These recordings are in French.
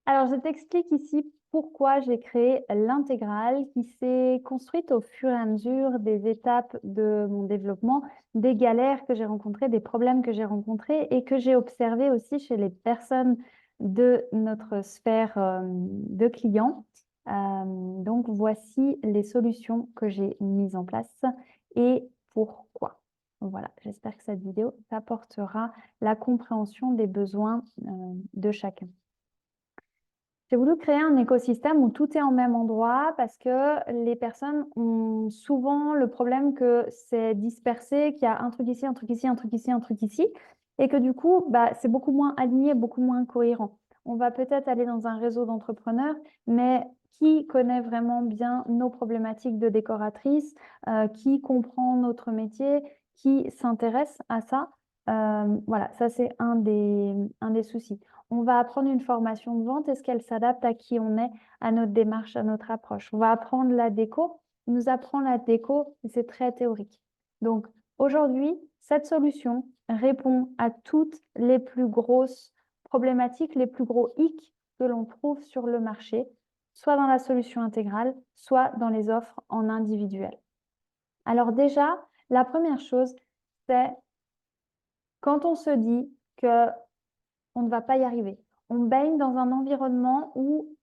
Alors, je t'explique ici pourquoi j'ai créé l'intégrale qui s'est construite au fur et à mesure des étapes de mon développement, des galères que j'ai rencontrées, des problèmes que j'ai rencontrés et que j'ai observés aussi chez les personnes de notre sphère de clients. Donc, voici les solutions que j'ai mises en place et pourquoi. Voilà, j'espère que cette vidéo t'apportera la compréhension des besoins de chacun. J'ai voulu créer un écosystème où tout est en même endroit parce que les personnes ont souvent le problème que c'est dispersé, qu'il y a un truc ici, un truc ici, un truc ici, un truc ici, et que du coup, c'est beaucoup moins aligné, beaucoup moins cohérent. On va peut-être aller dans un réseau d'entrepreneurs, mais qui connaît vraiment bien nos problématiques de décoratrice, qui comprend notre métier, qui s'intéresse à ça. Voilà, ça c'est un des soucis. On va apprendre une formation de vente. Est-ce qu'elle s'adapte à qui on est, à notre démarche, à notre approche? On va apprendre la déco. On nous apprend la déco, mais c'est très théorique. Donc, aujourd'hui, cette solution répond à toutes les plus grosses problématiques, les plus gros hicks que l'on trouve sur le marché, soit dans la solution intégrale, soit dans les offres en individuel. Alors déjà, la première chose, c'est quand on se dit que on ne va pas y arriver. On baigne dans un environnement où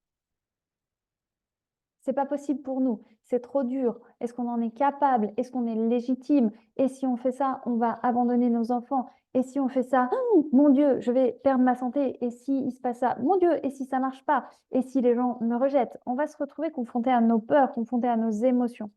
c'est pas possible pour nous, c'est trop dur. Est-ce qu'on en est capable? Est-ce qu'on est légitime? Et si on fait ça, on va abandonner nos enfants. Et si on fait ça, oh, mon Dieu, je vais perdre ma santé. Et si il se passe ça, mon Dieu, et si ça marche pas? Et si les gens me rejettent? On va se retrouver confronté à nos peurs, confronté à nos émotions.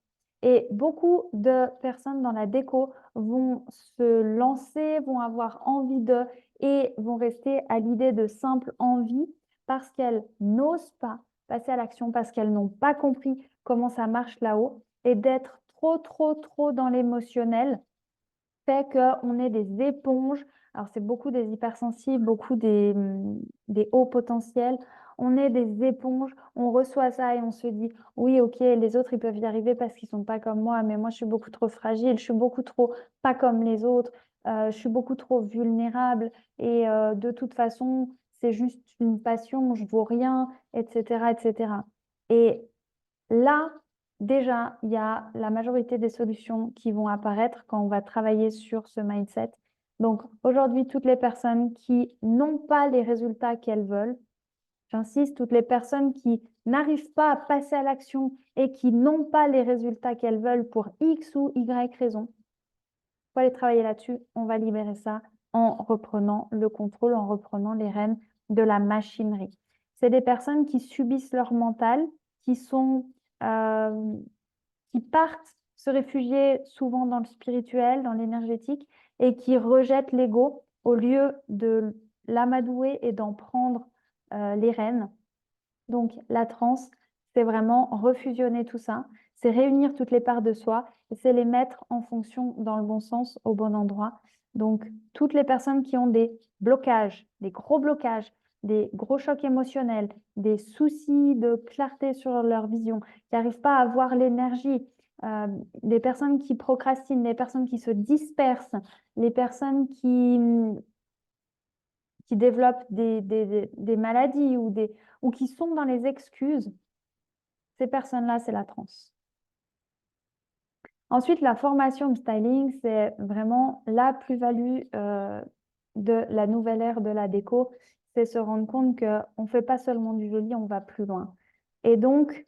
Et beaucoup de personnes dans la déco vont se lancer, vont avoir envie de, et vont rester à l'idée de simple envie parce qu'elles n'osent pas passer à l'action, parce qu'elles n'ont pas compris comment ça marche là-haut. Et d'être trop dans l'émotionnel fait qu'on est des éponges. Alors, c'est beaucoup des hypersensibles, beaucoup des hauts potentiels. On est des éponges, on reçoit ça et on se dit, oui, ok, les autres, ils peuvent y arriver parce qu'ils sont pas comme moi, mais moi, je suis beaucoup trop fragile, je suis beaucoup trop pas comme les autres, je suis beaucoup trop vulnérable et de toute façon, c'est juste une passion, je vaux rien, etc., etc. Et là, déjà, il y a la majorité des solutions qui vont apparaître quand on va travailler sur ce mindset. Donc, aujourd'hui, toutes les personnes qui n'ont pas les résultats qu'elles veulent, j'insiste, toutes les personnes qui n'arrivent pas à passer à l'action et qui n'ont pas les résultats qu'elles veulent pour X ou Y raison, il faut aller travailler là-dessus. On va libérer ça en reprenant le contrôle, en reprenant les rênes de la machinerie. C'est des personnes qui subissent leur mental, qui sont euh, qui partent se réfugier souvent dans le spirituel, dans l'énergétique, et qui rejettent l'ego au lieu de l'amadouer et d'en prendre les rênes. Donc, la transe, c'est vraiment refusionner tout ça, c'est réunir toutes les parts de soi et c'est les mettre en fonction dans le bon sens, au bon endroit. Donc, toutes les personnes qui ont des blocages, des gros chocs émotionnels, des soucis de clarté sur leur vision, qui n'arrivent pas à avoir l'énergie, des personnes qui procrastinent, des personnes qui se dispersent, les personnes qui développent des maladies ou qui sont dans les excuses, ces personnes-là, c'est la transe. Ensuite, la formation de styling, c'est vraiment la plus-value de la nouvelle ère de la déco. C'est se rendre compte qu'on ne fait pas seulement du joli, on va plus loin. Et donc,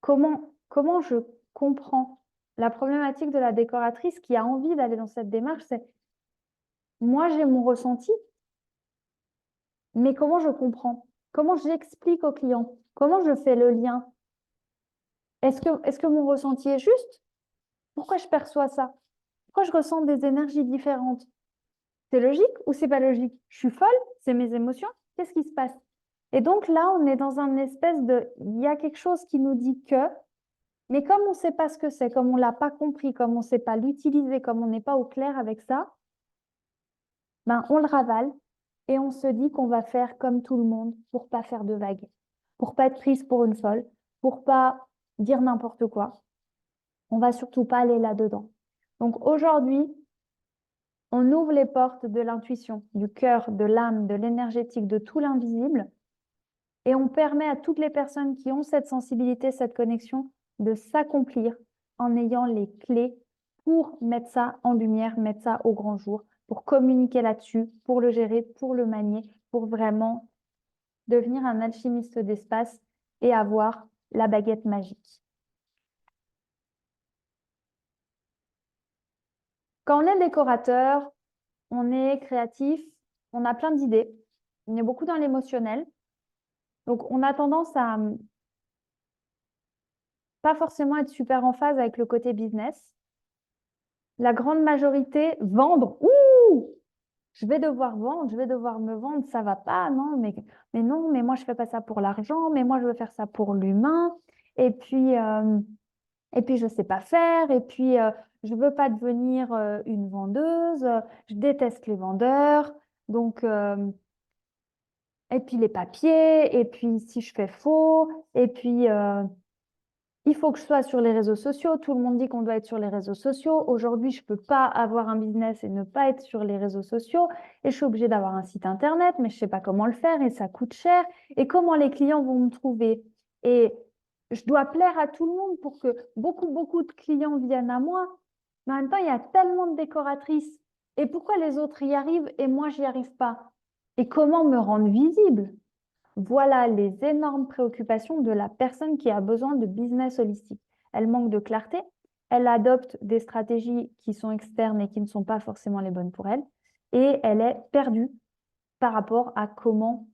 comment je comprends la problématique de la décoratrice qui a envie d'aller dans cette démarche, c'est moi, j'ai mon ressenti, mais comment je comprends? Comment j'explique au client? Comment je fais le lien? Est-ce que mon ressenti est juste? Pourquoi je perçois ça? Pourquoi je ressens des énergies différentes? C'est logique ou c'est pas logique? Je suis folle? C'est mes émotions? Qu'est-ce qui se passe? Et donc là, on est dans un espèce de... Il y a quelque chose qui nous dit que, mais comme on ne sait pas ce que c'est, comme on ne l'a pas compris, comme on ne sait pas l'utiliser, comme on n'est pas au clair avec ça, ben, on le ravale et on se dit qu'on va faire comme tout le monde pour pas faire de vagues, pour pas être prise pour une folle, pour pas dire n'importe quoi. On va surtout pas aller là-dedans. Donc aujourd'hui, on ouvre les portes de l'intuition, du cœur, de l'âme, de l'énergétique, de tout l'invisible Et on permet à toutes les personnes qui ont cette sensibilité, cette connexion, de s'accomplir en ayant les clés pour mettre ça en lumière, mettre ça au grand jour, pour communiquer là-dessus, pour le gérer, pour le manier, pour vraiment devenir un alchimiste d'espace et avoir la baguette magique. Quand on est décorateur, on est créatif, on a plein d'idées, on est beaucoup dans l'émotionnel. Donc, on a tendance à pas forcément être super en phase avec le côté business. La grande majorité, vendre, ouh, je vais devoir vendre, je vais devoir me vendre, ça va pas, non, mais non, mais moi je fais pas ça pour l'argent, mais moi je veux faire ça pour l'humain, et puis, euh, et puis je sais pas faire, et puis je veux pas devenir une vendeuse, je déteste les vendeurs, donc, et puis les papiers, et puis si je fais faux, et puis il faut que je sois sur les réseaux sociaux. Tout le monde dit qu'on doit être sur les réseaux sociaux. Aujourd'hui, je ne peux pas avoir un business et ne pas être sur les réseaux sociaux. Et je suis obligée d'avoir un site internet, mais je ne sais pas comment le faire et ça coûte cher. Et comment les clients vont me trouver? Et je dois plaire à tout le monde pour que beaucoup de clients viennent à moi. Mais en même temps, il y a tellement de décoratrices. Et pourquoi les autres y arrivent et moi, j'y arrive pas? Et comment me rendre visible? Voilà les énormes préoccupations de la personne qui a besoin de business holistique. Elle manque de clarté, elle adopte des stratégies qui sont externes et qui ne sont pas forcément les bonnes pour elle, et elle est perdue par rapport à comment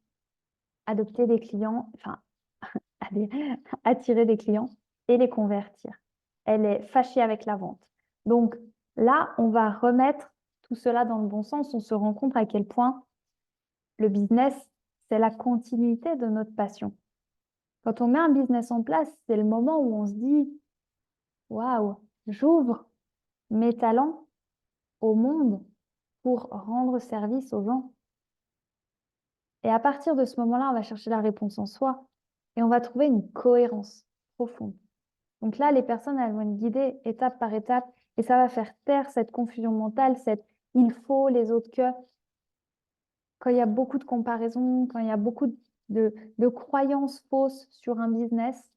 adopter des clients, enfin, attirer des clients et les convertir. Elle est fâchée avec la vente. Donc là, on va remettre tout cela dans le bon sens. On se rend compte à quel point le business, c'est la continuité de notre passion. Quand on met un business en place, c'est le moment où on se dit, waouh, j'ouvre mes talents au monde pour rendre service aux gens. Et à partir de ce moment-là, on va chercher la réponse en soi et on va trouver une cohérence profonde. Donc là, les personnes, elles vont être guidées étape par étape et ça va faire taire cette confusion mentale, cette il faut, les autres que. Quand il y a beaucoup de comparaisons, quand il y a beaucoup de croyances fausses sur un business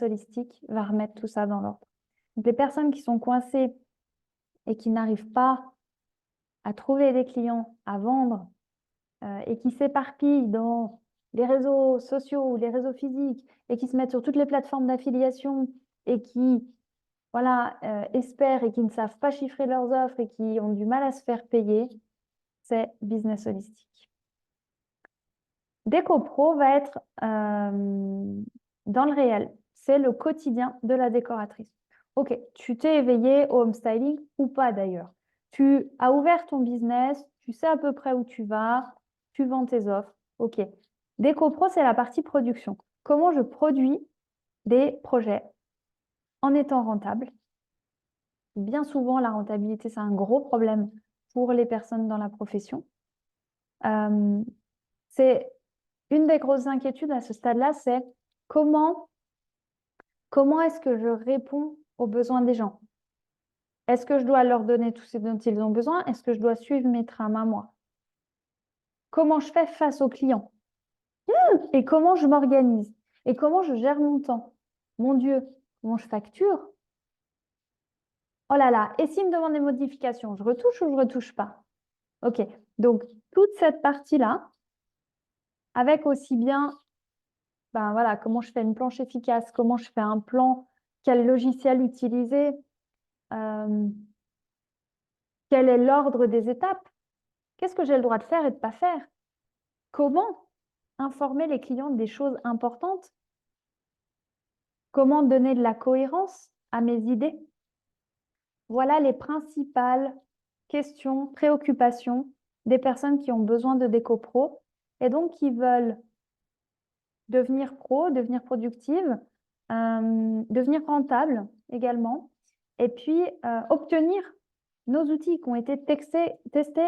holistique va remettre tout ça dans l'ordre. Donc, les personnes qui sont coincées et qui n'arrivent pas à trouver des clients, à vendre, et qui s'éparpillent dans les réseaux sociaux ou les réseaux physiques et qui se mettent sur toutes les plateformes d'affiliation et qui voilà, espèrent et qui ne savent pas chiffrer leurs offres et qui ont du mal à se faire payer, c'est business holistique. DécoPro va être dans le réel. C'est le quotidien de la décoratrice. Ok, tu t'es éveillé au home styling ou pas d'ailleurs. Tu as ouvert ton business, tu sais à peu près où tu vas, tu vends tes offres. Ok. DécoPro, c'est la partie production. Comment je produis des projets en étant rentable? Bien souvent, la rentabilité, c'est un gros problème pour les personnes dans la profession. C'est une des grosses inquiétudes à ce stade-là, c'est comment est-ce que je réponds aux besoins des gens? Est-ce que je dois leur donner tout ce dont ils ont besoin? Est-ce que je dois suivre mes trames à moi? Comment je fais face aux clients? Et comment je m'organise? Et comment je gère mon temps? Mon Dieu, comment je facture? Oh là là, et s'ils me demandent des modifications, je retouche ou je retouche pas? Ok, donc toute cette partie-là, avec aussi bien ben voilà, comment je fais une planche efficace, comment je fais un plan, quel logiciel utiliser, quel est l'ordre des étapes, qu'est-ce que j'ai le droit de faire et de ne pas faire, comment informer les clients des choses importantes, comment donner de la cohérence à mes idées. Voilà les principales questions, préoccupations des personnes qui ont besoin de déco pro et donc qui veulent devenir pro, devenir productive, devenir rentable également, et puis obtenir nos outils qui ont été testés,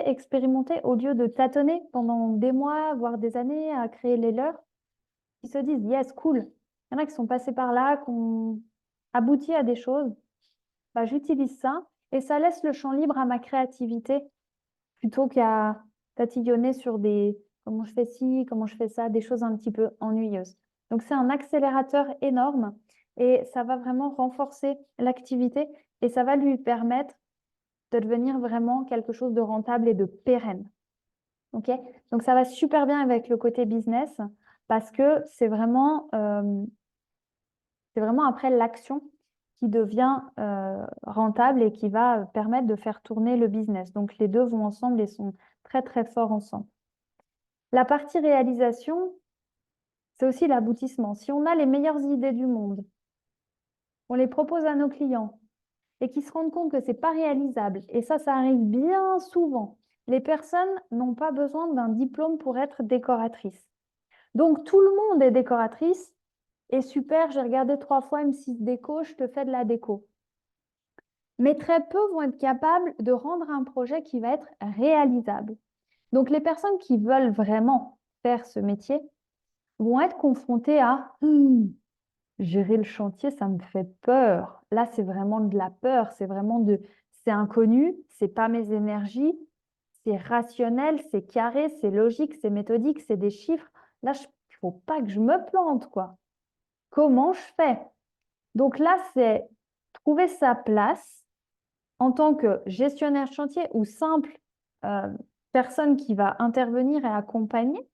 expérimentés au lieu de tâtonner pendant des mois, voire des années à créer les leurs, qui se disent, yes, cool. Il y en a qui sont passés par là, qui ont abouti à des choses. Bah, j'utilise ça et ça laisse le champ libre à ma créativité plutôt qu'à tatillonner sur des comment je fais ci, comment je fais ça, des choses un petit peu ennuyeuses. Donc, c'est un accélérateur énorme et ça va vraiment renforcer l'activité et ça va lui permettre de devenir vraiment quelque chose de rentable et de pérenne. OK? Donc, ça va super bien avec le côté business parce que c'est vraiment après l'action qui devient rentable et qui va permettre de faire tourner le business. Donc, les deux vont ensemble et sont très, très forts ensemble. La partie réalisation, c'est aussi l'aboutissement. Si on a les meilleures idées du monde, on les propose à nos clients et qu'ils se rendent compte que ce n'est pas réalisable, et ça arrive bien souvent, les personnes n'ont pas besoin d'un diplôme pour être décoratrice. Donc, tout le monde est décoratrice. Et super, j'ai regardé 3 fois M6 Déco, je te fais de la déco. Mais très peu vont être capables de rendre un projet qui va être réalisable. Donc, les personnes qui veulent vraiment faire ce métier vont être confrontées à gérer le chantier, ça me fait peur. Là, c'est vraiment de la peur, c'est inconnu, c'est pas mes énergies, c'est rationnel, c'est carré, c'est logique, c'est méthodique, c'est des chiffres. Là, il ne faut pas que je me plante, quoi. Comment je fais? Donc là, c'est trouver sa place en tant que gestionnaire de chantier ou simple personne qui va intervenir et accompagner,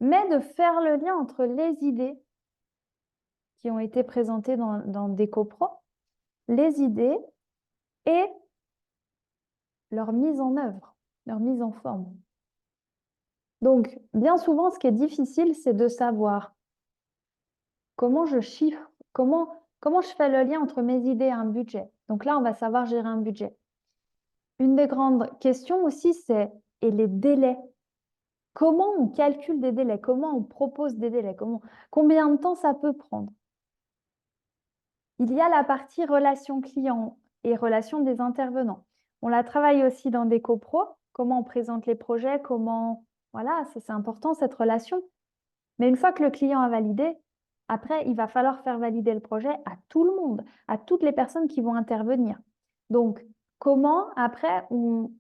mais de faire le lien entre les idées qui ont été présentées dans DecoPro, les idées et leur mise en œuvre, leur mise en forme. Donc, bien souvent, ce qui est difficile, c'est de savoir comment je chiffre, comment je fais le lien entre mes idées et un budget. Donc là, on va savoir gérer un budget. Une des grandes questions aussi, c'est et les délais. Comment on calcule des délais? Comment on propose des délais? Combien de temps ça peut prendre? Il y a la partie relation client et relation des intervenants. On la travaille aussi dans DecoPro. Comment on présente les projets? Voilà, c'est important cette relation. Mais une fois que le client a validé, après, il va falloir faire valider le projet à tout le monde, à toutes les personnes qui vont intervenir. Donc, comment après on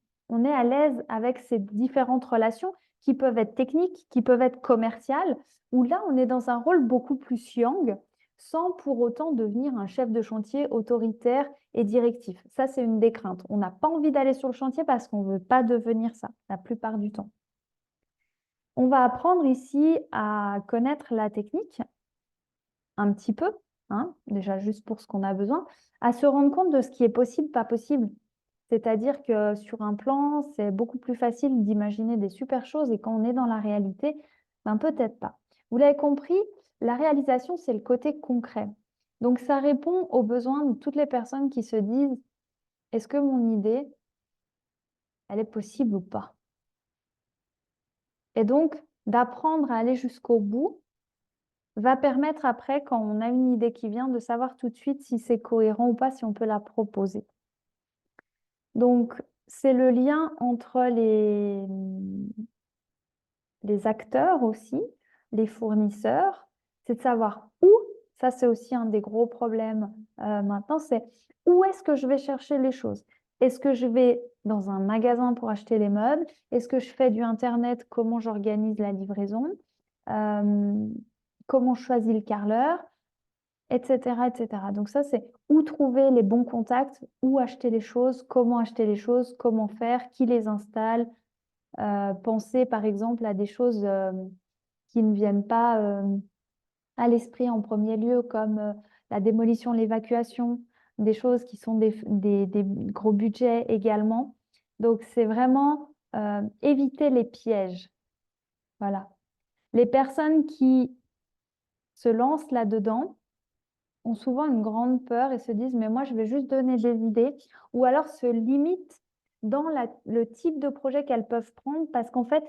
est à l'aise avec ces différentes relations qui peuvent être techniques, qui peuvent être commerciales, où là, on est dans un rôle beaucoup plus yang, sans pour autant devenir un chef de chantier autoritaire et directif. Ça, c'est une des craintes. On n'a pas envie d'aller sur le chantier parce qu'on ne veut pas devenir ça, la plupart du temps. On va apprendre ici à connaître la technique un petit peu, hein, déjà juste pour ce qu'on a besoin, à se rendre compte de ce qui est possible, pas possible. C'est-à-dire que sur un plan, c'est beaucoup plus facile d'imaginer des super choses et quand on est dans la réalité, ben peut-être pas. Vous l'avez compris, la réalisation, c'est le côté concret. Donc, ça répond aux besoins de toutes les personnes qui se disent, est-ce que mon idée, elle est possible ou pas? Et donc, d'apprendre à aller jusqu'au bout va permettre après, quand on a une idée qui vient, de savoir tout de suite si c'est cohérent ou pas, si on peut la proposer. Donc, c'est le lien entre les acteurs aussi, les fournisseurs, c'est de savoir où, ça c'est aussi un des gros problèmes maintenant, c'est où est-ce que je vais chercher les choses? Est-ce que je vais dans un magasin pour acheter les meubles? Est-ce que je fais du Internet? Comment j'organise la livraison? Comment je choisis le carreleur? Etc., etc. Donc ça, c'est où trouver les bons contacts, où acheter les choses, comment faire, qui les installe. Penser par exemple à des choses qui ne viennent pas à l'esprit en premier lieu, comme la démolition, l'évacuation, des choses qui sont des gros budgets également. Donc c'est vraiment éviter les pièges. Voilà. Les personnes qui se lancent là-dedans ont souvent une grande peur et se disent, mais moi, je vais juste donner des idées, ou alors se limitent dans le type de projet qu'elles peuvent prendre parce qu'en fait,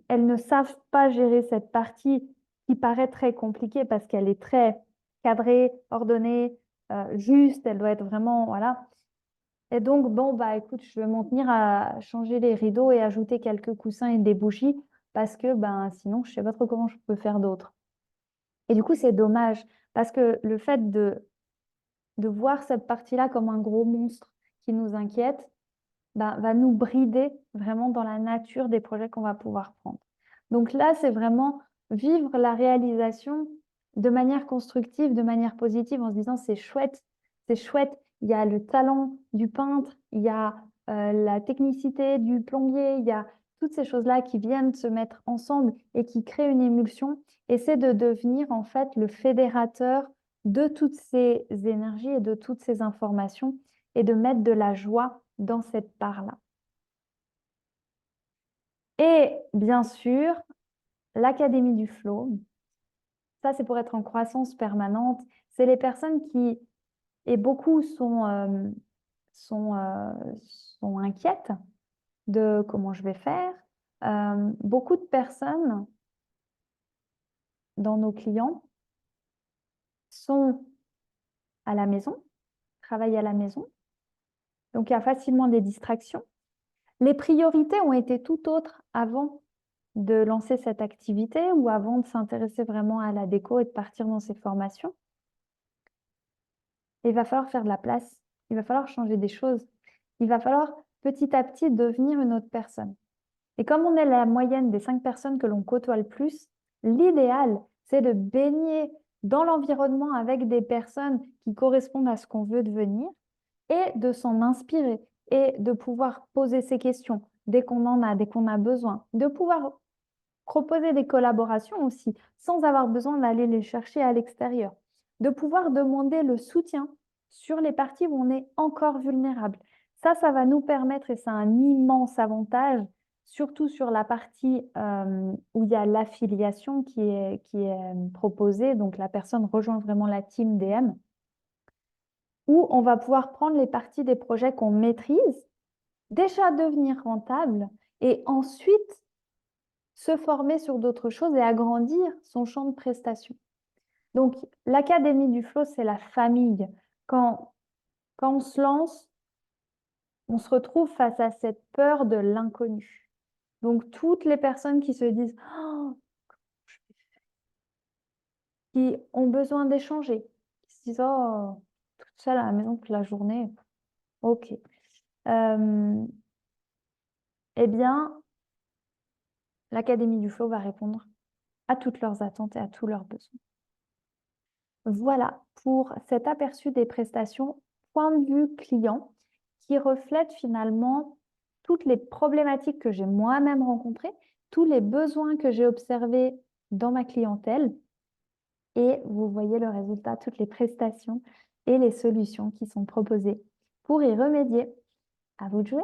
elles ne savent pas gérer cette partie qui paraît très compliquée parce qu'elle est très cadrée, ordonnée, juste, elle doit être vraiment, voilà. Et donc, bon, bah écoute, je vais m'en tenir à changer les rideaux et ajouter quelques coussins et des bougies parce que ben, sinon, je ne sais pas trop comment je peux faire d'autre. Et du coup, c'est dommage parce que le fait de voir cette partie-là comme un gros monstre qui nous inquiète, ben, va nous brider vraiment dans la nature des projets qu'on va pouvoir prendre. Donc là, c'est vraiment vivre la réalisation de manière constructive, de manière positive, en se disant c'est chouette, il y a le talent du peintre, il y a la technicité du plombier, il y a toutes ces choses-là qui viennent se mettre ensemble et qui créent une émulsion. Et c'est de devenir en fait le fédérateur de toutes ces énergies et de toutes ces informations et de mettre de la joie dans cette part-là. Et bien sûr, l'Académie du Flow, ça c'est pour être en croissance permanente. C'est les personnes qui, et beaucoup sont inquiètes de comment je vais faire. Beaucoup de personnes dans nos clients sont à la maison, travaillent à la maison, donc il y a facilement des distractions. Les priorités ont été tout autres avant de lancer cette activité ou avant de s'intéresser vraiment à la déco et de partir dans ces formations. Et il va falloir faire de la place, il va falloir changer des choses, il va falloir petit à petit devenir une autre personne. Et comme on est la moyenne des 5 personnes que l'on côtoie le plus, l'idéal, c'est de baigner dans l'environnement avec des personnes qui correspondent à ce qu'on veut devenir et de s'en inspirer et de pouvoir poser ces questions dès qu'on en a, dès qu'on a besoin, de pouvoir proposer des collaborations aussi sans avoir besoin d'aller les chercher à l'extérieur, de pouvoir demander le soutien sur les parties où on est encore vulnérable. Ça va nous permettre, et c'est un immense avantage, surtout sur la partie où il y a l'affiliation qui est proposée, donc la personne rejoint vraiment la team DM, où on va pouvoir prendre les parties des projets qu'on maîtrise, déjà devenir rentable, et ensuite se former sur d'autres choses et agrandir son champ de prestations. Donc, l'Académie du Flow, c'est la famille. Quand on se lance, on se retrouve face à cette peur de l'inconnu. Donc, toutes les personnes qui se disent oh, qui ont besoin d'échanger, qui se disent oh, toute seule à la maison toute la journée, ok. Eh bien, l'Académie du Flow va répondre à toutes leurs attentes et à tous leurs besoins. Voilà pour cet aperçu des prestations point de vue client qui reflète finalement toutes les problématiques que j'ai moi-même rencontrées, tous les besoins que j'ai observés dans ma clientèle. Et vous voyez le résultat, toutes les prestations et les solutions qui sont proposées pour y remédier. À vous de jouer.